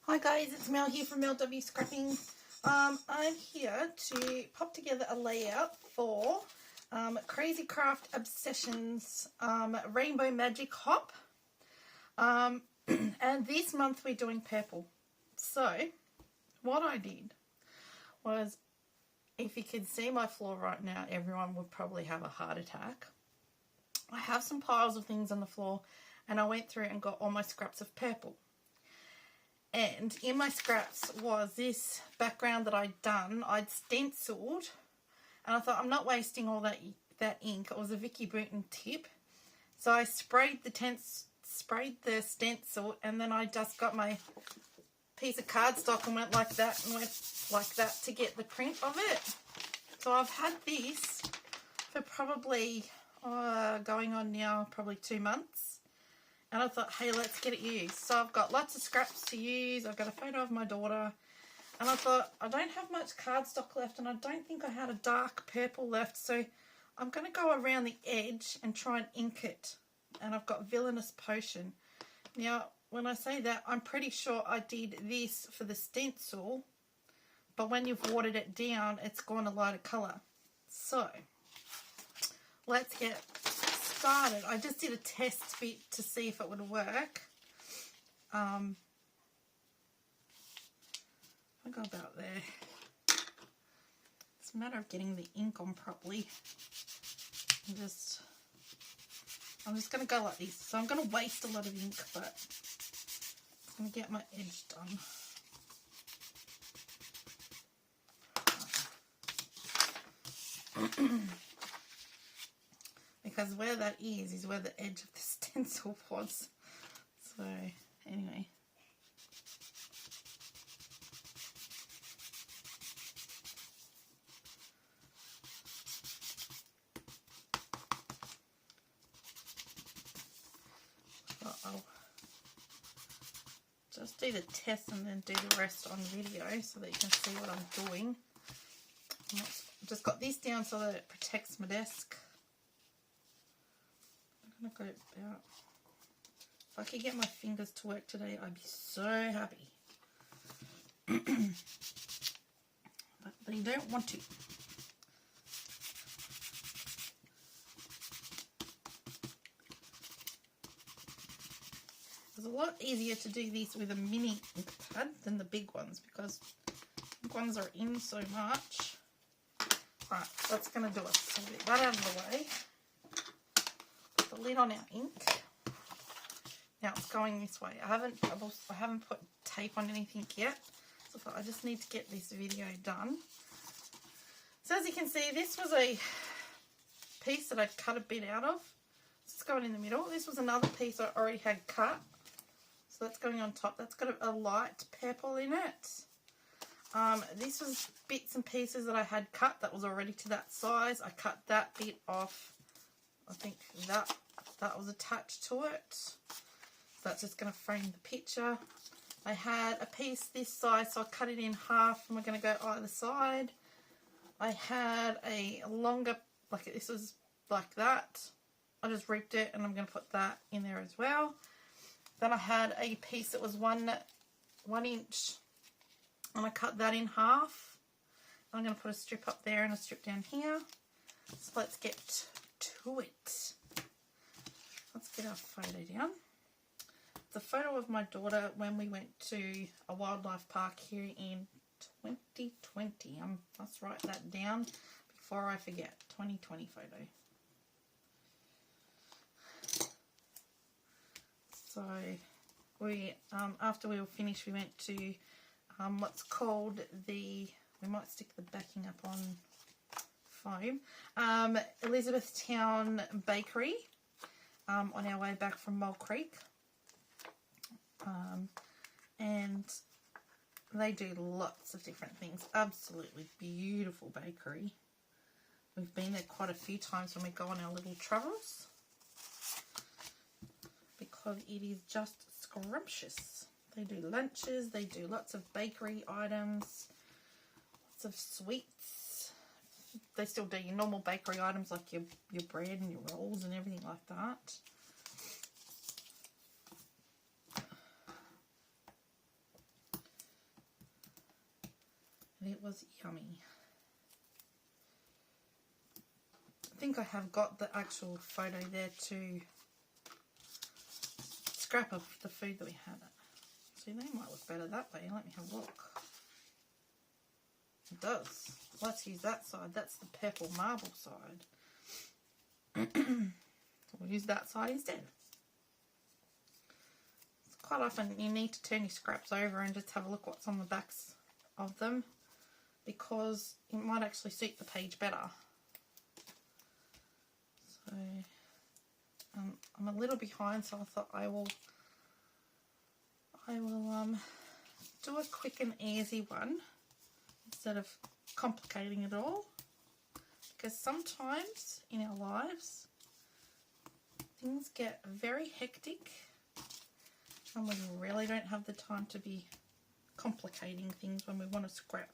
Hi guys, it's Mel here from Mel W Scrapping. I'm here to pop together a layout for Crazy Craft Obsessions Rainbow Magic Hop. And this month we're doing purple. So what I did was, if you could see my floor right now, everyone would probably have a heart attack. I have some piles of things on the floor and I went through and got all my scraps of purple. And in my scraps was this background that I'd done. I'd stenciled, and I thought, I'm not wasting all that ink. It was a Vicky Booten tip. So I sprayed the stencil, and then I just got my piece of cardstock and went like that to get the print of it. So I've had this for probably going on now probably 2 months. And I thought, hey, let's get it used. So I've got lots of scraps to use. I've got a photo of my daughter. And I thought, I don't have much cardstock left, and I don't think I had a dark purple left. So I'm going to go around the edge and try and ink it. And I've got Villainous Potion. Now, when I say that, I'm pretty sure I did this for the stencil. But when you've watered it down, it's gone a lighter colour. So let's get started. I just did a test bit to see if it would work. I go about there. It's a matter of getting the ink on properly. I'm just going to go like this. So I'm going to waste a lot of ink, but I'm going to get my edge done. Because where that is where the edge of the stencil was. So, anyway. I'll just do the test and then do the rest on video so that you can see what I'm doing. I've just got this down so that it protects my desk. I'm going to go about, if I could get my fingers to work today, I'd be so happy. But they don't want to. It's a lot easier to do this with a mini ink pad than the big ones, because big ones are in so much. Right, that's going to do it. So get that out of the way. The lid on our ink. Now it's going this way. I haven't put tape on anything yet, so I just need to get this video done. So as you can see, this was a piece that I'd cut a bit out of. It's going in the middle. This was another piece I already had cut, so that's going on top. That's got a light purple in it. This was bits and pieces that I had cut that was already to that size. I cut that bit off. I think that was attached to it. So that's just going to frame the picture. I had a piece this size, so I cut it in half and we're going to go either side. I had a longer, this was like that. I just ripped it and I'm going to put that in there as well. Then I had a piece that was one inch and I cut that in half. I'm going to put a strip up there and a strip down here. So let's get to it. Let's get our photo down. It's a photo of my daughter when we went to a wildlife park here in 2020. Let's write that down before I forget. 2020 photo. So we after we were finished, we went to what's called we might stick the backing up on foam, Elizabethtown Bakery, on our way back from Mole Creek, and they do lots of different things. Absolutely beautiful bakery. We've been there quite a few times when we go on our little travels because it is just scrumptious. They do lunches, they do lots of bakery items, lots of sweets. They still do your normal bakery items like your bread and your rolls and everything like that. but it was yummy. I think I have got the actual photo there to scrap of the food that we had. See, they might look better that way. Let me have a look. It does. Let's use that side. That's the purple marble side. So we'll use that side instead. Quite often you need to turn your scraps over and just have a look what's on the backs of them, because it might actually suit the page better. So I'm a little behind, so I thought I will do a quick and easy one instead of complicating it all, because sometimes in our lives things get very hectic and we really don't have the time to be complicating things when we want to scrap.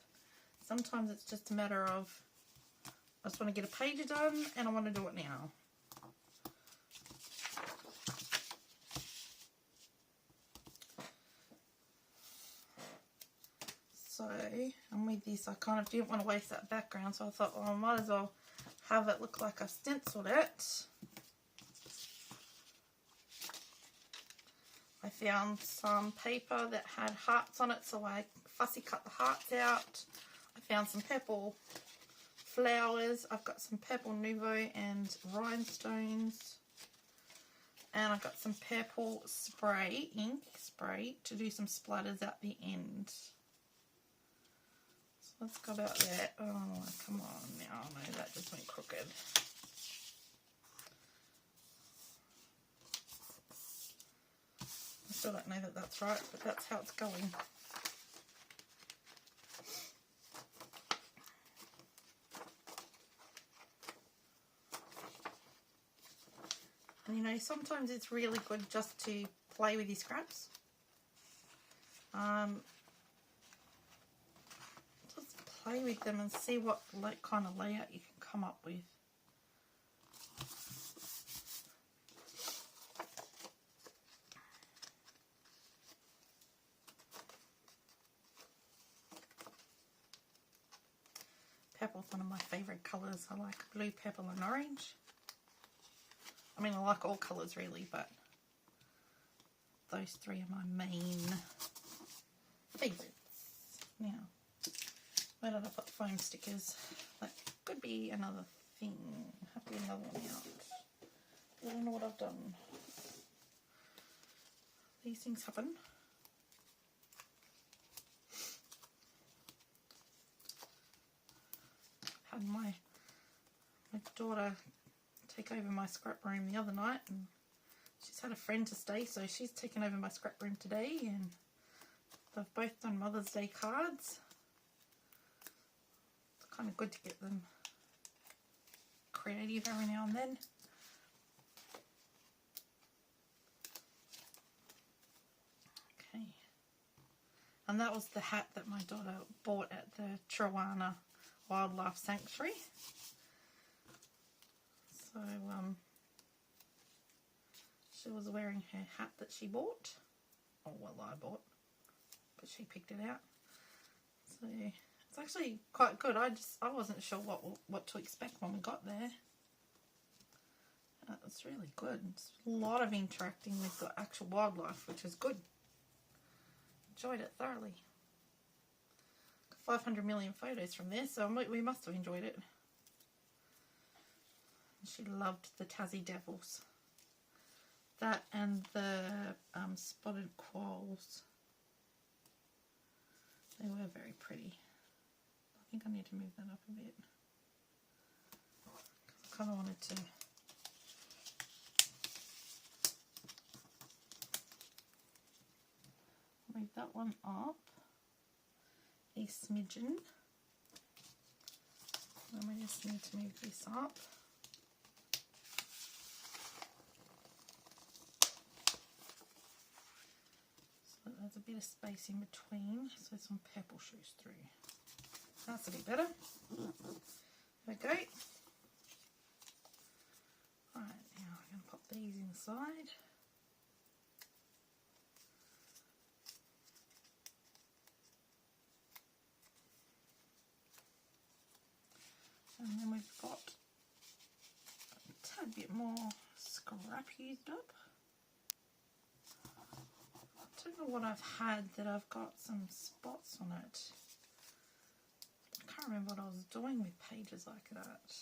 Sometimes it's just a matter of, I just want to get a page done and I want to do it now. So, and with this I kind of didn't want to waste that background, so I thought, well, I might as well have it look like I've stenciled it. I found some paper that had hearts on it, so I fussy cut the hearts out. I found some purple flowers. I've got some purple nouveau and rhinestones. And I've got some purple spray, ink spray, to do some splatters at the end. So let's go about that. Oh, come on now. No, that just went crooked. I still don't know that that's right, but that's how it's going. And you know, sometimes it's really good just to play with your scraps. Just play with them and see what kind of layout you can come up with. Purple's one of my favourite colours. I like blue, purple and orange. I mean, I like all colours really, but those three are my main favourites. Now, where did I put the foam stickers? That could be another thing. Have to get another one out. I don't know what I've done. These things happen. Had my daughter take over my scrap room the other night, and she's had a friend to stay, so she's taken over my scrap room today, and they've both done Mother's Day cards. It's kind of good to get them creative every now and then. Okay, and that was the hat that my daughter bought at the Trawana Wildlife Sanctuary. So she was wearing her hat that she bought, or well, I bought, but she picked it out. So it's actually quite good. I wasn't sure what to expect when we got there. It's really good. It's a lot of interacting with the actual wildlife, which is good. Enjoyed it thoroughly. 500 million photos from there, so we must have enjoyed it. She loved the Tassie Devils. That and the spotted quolls. They were very pretty. I think I need to move that up a bit. I kind of wanted to move that one up a smidgen. Then we just need to move this up. So there's a bit of space in between, so some purple shows through. That's a bit better. There we go. Alright, now I'm going to pop these inside. scrap used up. I don't know what I've had that I've got some spots on it. I can't remember what I was doing with pages like that.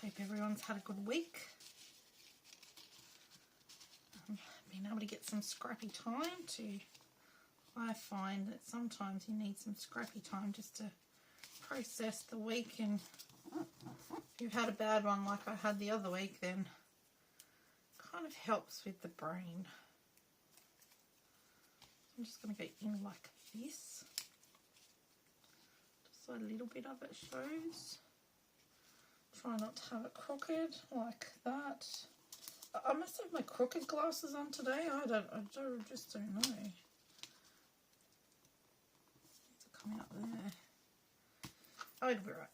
Hope everyone's had a good week. Being able to get some scrappy time to, I find that sometimes you need some scrappy time just to process the week, and if you've had a bad one like I had the other week, then it kind of helps with the brain. I'm just going to go in like this, just so a little bit of it shows. Try not to have it crooked like that. I must have my crooked glasses on today. I just don't know. These are coming up there. Oh, it'll be right.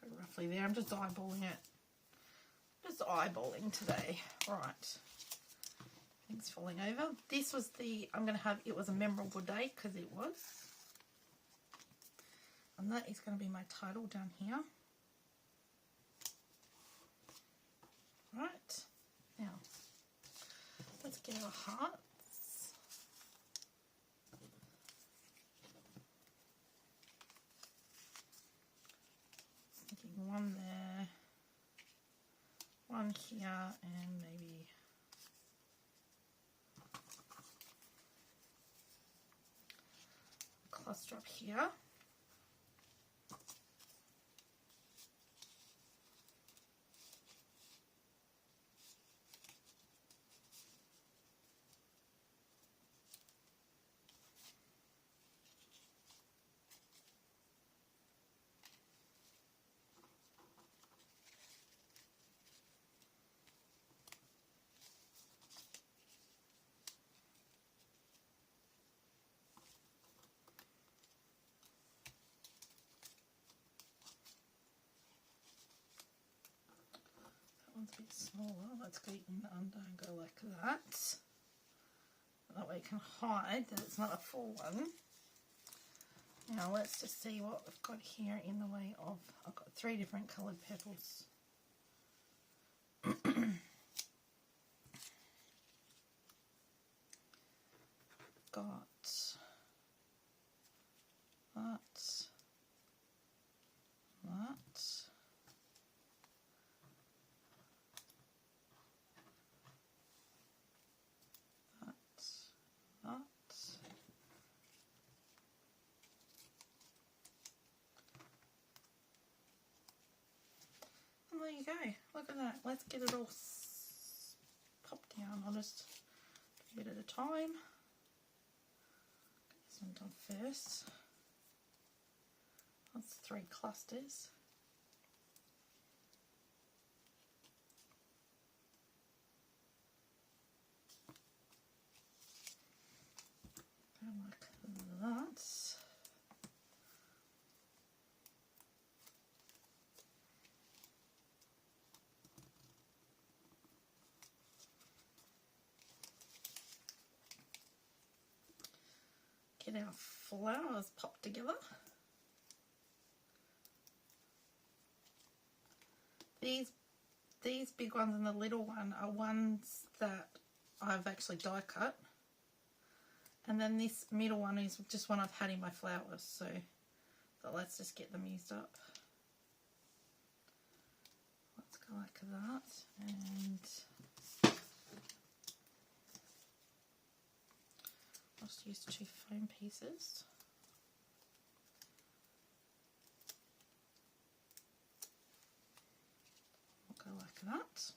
Go roughly there. I'm just eyeballing it. Just eyeballing today. Right. Things falling over. This was the, I'm going to have, it was a memorable day because it was. And that is going to be my title down here. Right. Now, let's get our hearts. Thinking one there. One here, and maybe a cluster up here. One's a bit smaller. Let's go in under and go like that. That way you can hide that it's not a full one. Now let's just see what we've got here in the way of, I've got 3 different coloured petals. Got that, and there you go. Look at that. Let's get it all popped down. I'll just do a bit at a time. Get this one done first. That's 3 clusters. Go like that. Get our flowers popped together. These big ones and the little one are ones that I've actually die cut. And then this middle one is just one I've had in my flowers. So let's just get them used up. Let's go like that. And I'll just use 2 foam pieces. Go like that.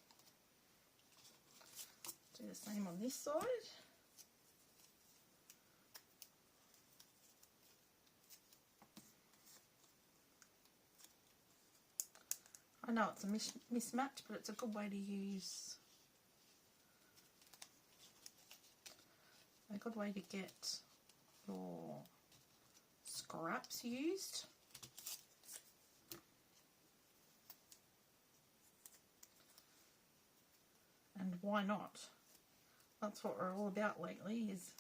Do the same on this side. I know it's a mismatch, but it's a good way to use, a good way to get your scraps used. And why not? That's what we're all about lately, is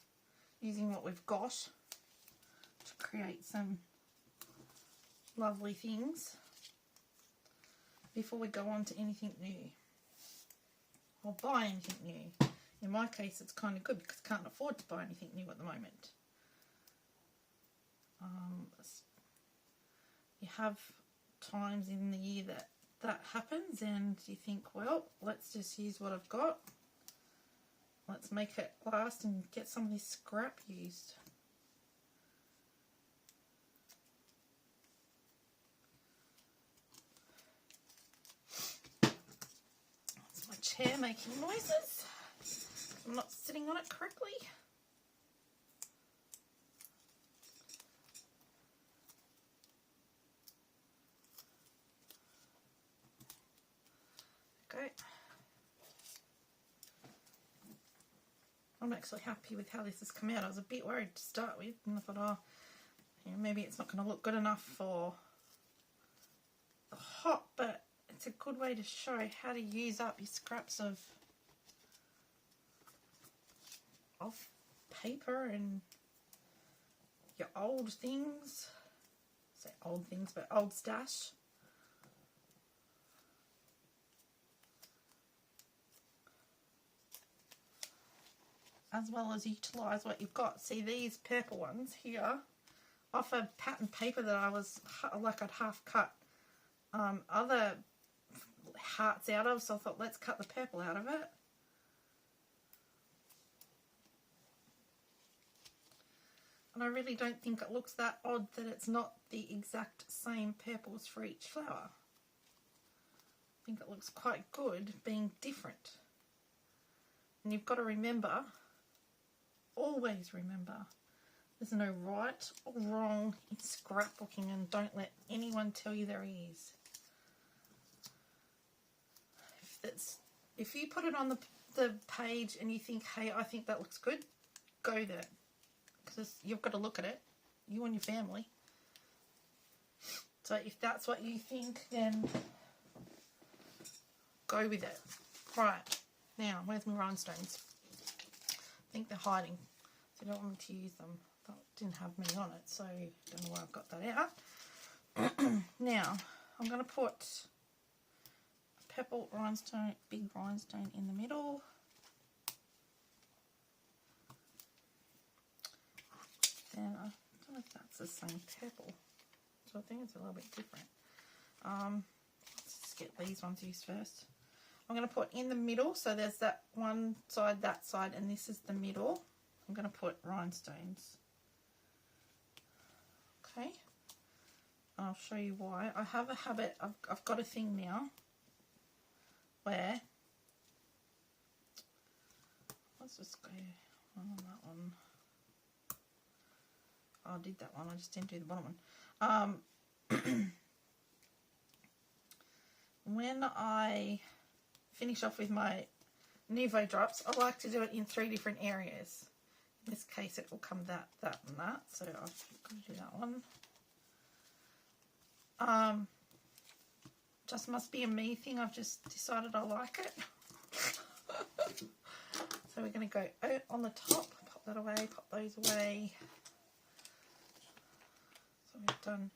using what we've got to create some lovely things before we go on to anything new or buy anything new. In my case, it's kind of good because I can't afford to buy anything new at the moment. You have times in the year that happens and you think, well, let's just use what I've got. Let's make it last and get some of this scrap used. That's my chair making noises. I'm not sitting on it correctly. Okay. I'm actually happy with how this has come out. I was a bit worried to start with, and I thought, oh, you know, maybe it's not going to look good enough for the hot, but it's a good way to show how to use up your scraps of paper and your old things. I say old things, but old stash. As well as utilise what you've got. See, these purple ones here, off a pattern paper that I was, like, I'd half cut other hearts out of, so I thought, let's cut the purple out of it. And I really don't think it looks that odd that it's not the exact same purples for each flower. I think it looks quite good being different. And you've got to remember, always remember, there's no right or wrong in scrapbooking, and don't let anyone tell you there is. If you put it on the page and you think, hey, I think that looks good, go there. Because you've got to look at it, you and your family. So if that's what you think, then go with it. Right, now, where's my rhinestones? I think they're hiding, so I don't want me to use them. That didn't have many on it, so I don't know where I've got that out. Now, I'm going to put a purple rhinestone, big rhinestone in the middle. Then I don't know if that's the same purple, so I think it's a little bit different. Let's just get these ones used first. I'm going to put in the middle, so there's that one side, that side, and this is the middle. I'm going to put rhinestones. Okay, I'll show you why. I have a habit, I've got a thing now where, let's just go on that one. Oh, I did that one, I just didn't do the bottom one. When I finish off with my Nouveau drops, I like to do it in 3 different areas. In this case, it will come that, and that, so I've got to do that one. Just must be a me thing, I've just decided I like it. So we're going to go out on the top, pop that away, pop those away. So we've done.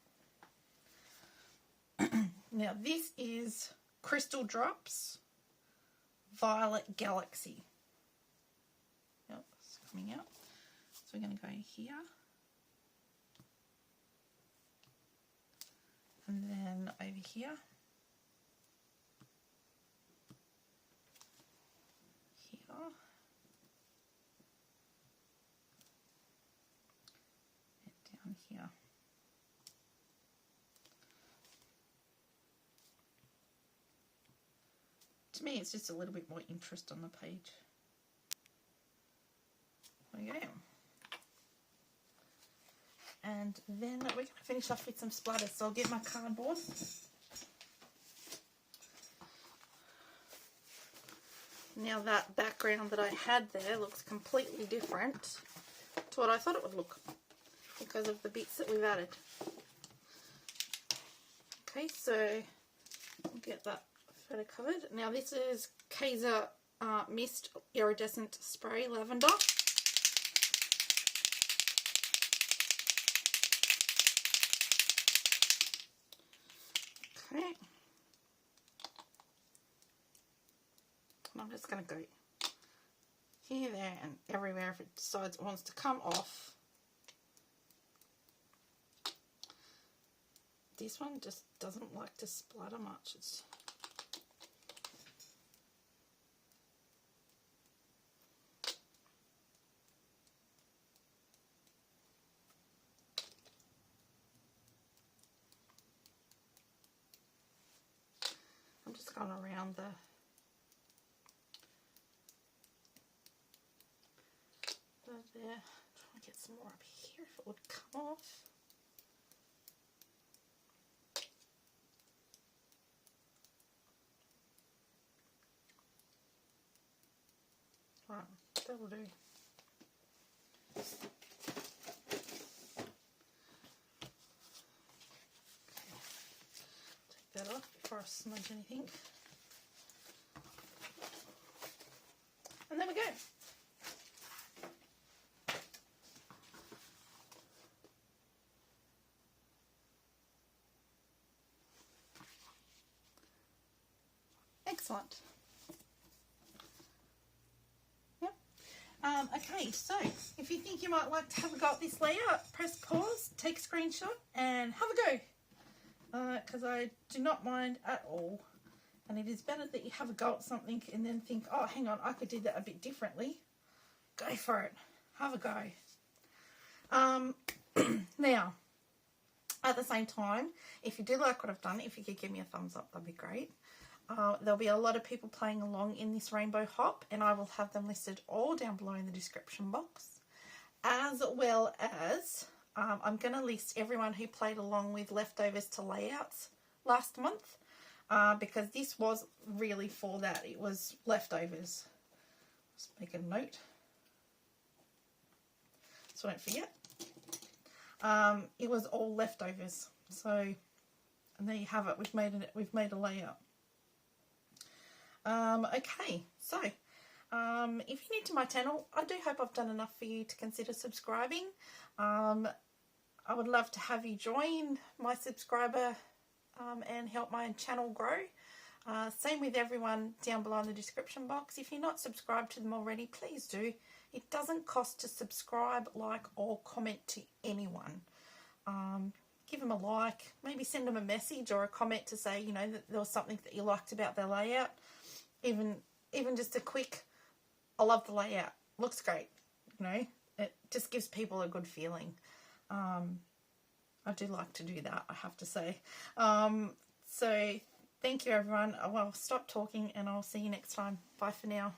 Now this is Crystal Drops Violet Galaxy. Yep, it's coming out. So we're going to go here. And then over here. Here. And down here. To me, it's just a little bit more interest on the page. There you go. And then we're going to finish off with some splatters. So I'll get my cardboard. Now that background that I had there looks completely different to what I thought it would look. because of the bits that we've added. Okay, so we'll get that photo covered. Now this is Kaiser Mist Iridescent Spray Lavender. Okay. And I'm just going to go here, there and everywhere if it decides it wants to come off. This one just doesn't like to splatter much. It's I'm just going around there. Try to get some more up here if it would come off. Right, that'll do. Take that off before I smudge anything. And there we go. Excellent. Yep. Okay, so if you think you might like to have a go at this layout, press pause, take a screenshot and have a go. Because I do not mind at all. And it is better that you have a go at something and then think, oh, hang on, I could do that a bit differently. Go for it. Have a go. Now, at the same time, if you do like what I've done, if you could give me a thumbs up, that'd be great. There'll be a lot of people playing along in this rainbow hop, and I will have them listed all down below in the description box. As well as, I'm going to list everyone who played along with leftovers to layouts last month, because this was really for that. It was leftovers. Just make a note so I don't forget. It was all leftovers. So, and there you have it. We've made a layout. Okay, so if you're new to my channel, I do hope I've done enough for you to consider subscribing. I would love to have you join my subscriber and help my channel grow. Same with everyone down below in the description box. If you're not subscribed to them already, please do. It doesn't cost to subscribe, like, or comment to anyone. Give them a like, maybe send them a message or a comment to say, you know, that there was something that you liked about their layout. Even just a quick, I love the layout, looks great, you know, it just gives people a good feeling. I do like to do that, I have to say. So thank you everyone. I'll stop talking and I'll see you next time. Bye for now.